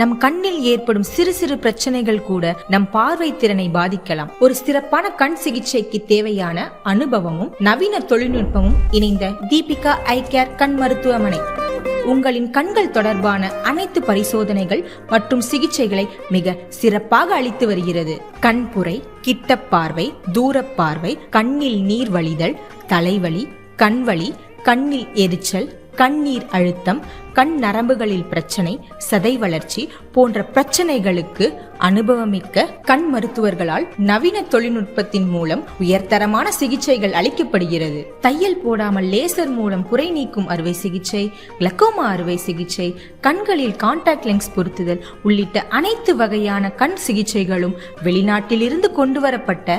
நம் கண்ணில் ஏற்படும் சிறு சிறு பிரச்சனைகள் கூட நம் பார்வை திறனை பாதிக்கலாம். ஒரு சிறப்பான கண் சிகிச்சைக்கு தேவையான அனுபவமும் நவீன தொழில்நுட்பமும் இணைந்த தீபிகா ஐ கேர் கண் மருத்துவமனை உங்களின் கண்கள் தொடர்பான அனைத்து பரிசோதனைகள் மற்றும் சிகிச்சைகளை மிக சிறப்பாக அளித்து வருகிறது. கண்புரை, கிட்டப்பார்வை, தூரப்பார்வை, கண்ணில் நீர் வழிதல், தலைவலி, கண்வலி, கண்ணில் எரிச்சல், கண்ணீர் அழுத்தம், கண் நரம்புகளில் பிரச்சனை, சதை வளர்ச்சி போன்ற பிரச்சனைகளுக்கு அனுபவமிக்க கண் மருத்துவர்களால் நவீன தொழில்நுட்பத்தின் மூலம் உயர்தரமான சிகிச்சைகள் அளிக்கப்படுகிறது. தையல் போடாமல் லேசர் மூலம் புரை நீக்கும் அறுவை சிகிச்சை, கிளக்கோமா அறுவை சிகிச்சை, கண்களில் கான்டாக்ட் லென்ஸ் பொருத்துதல் உள்ளிட்ட அனைத்து வகையான கண் சிகிச்சைகளும் வெளிநாட்டிலிருந்து கொண்டு வரப்பட்ட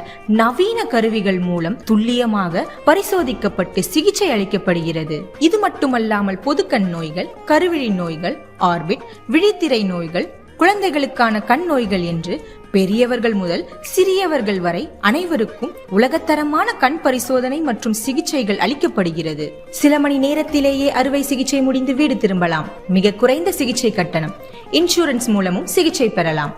நவீன கருவிகள் மூலம் துல்லியமாக பரிசோதிக்கப்பட்டு சிகிச்சை அளிக்கப்படுகிறது. இது மட்டுமல்லாமல் பொது கண் நோய்கள், கருவிழி நோய்கள், ஆர்பிட், விழித்திரை நோய்கள், குழந்தைகளுக்கான கண் நோய்கள் என்று பெரியவர்கள் முதல் சிறியவர்கள் வரை அனைவருக்கும் உலகத்தரமான கண் பரிசோதனை மற்றும் சிகிச்சைகள் அளிக்கப்படுகிறது. சில மணி நேரத்திலேயே அறுவை சிகிச்சை முடிந்து வீடு திரும்பலாம். மிக குறைந்த சிகிச்சை கட்டணம். இன்சூரன்ஸ் மூலமும் சிகிச்சை பெறலாம்.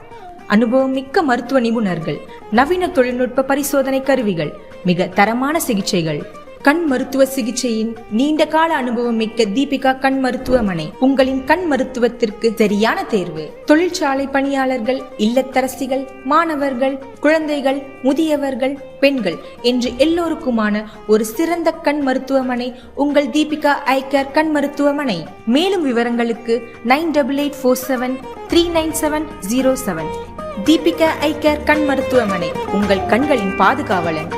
அனுபவம் மிக்க மருத்துவ நிபுணர்கள், நவீன தொழில்நுட்ப பரிசோதனை கருவிகள், மிக தரமான சிகிச்சைகள். கண் மருத்துவ சிகிச்சையின் நீண்ட கால அனுபவம் மிக்க தீபிகா கண் மருத்துவமனை உங்களின் கண் மருத்துவத்திற்கு சரியான தேர்வு. தொழிற்சாலை பணியாளர்கள், இல்லத்தரசிகள், மாணவர்கள், குழந்தைகள், முதியவர்கள், பெண்கள் என்று எல்லோருக்குமான ஒரு சிறந்த கண் மருத்துவமனை உங்கள் தீபிகா ஐ கேர் கண் மருத்துவமனை. மேலும் விவரங்களுக்கு 9884739707. தீபிகா ஐ கேர் கண் மருத்துவமனை உங்கள் கண்களின் பாதுகாவலன்.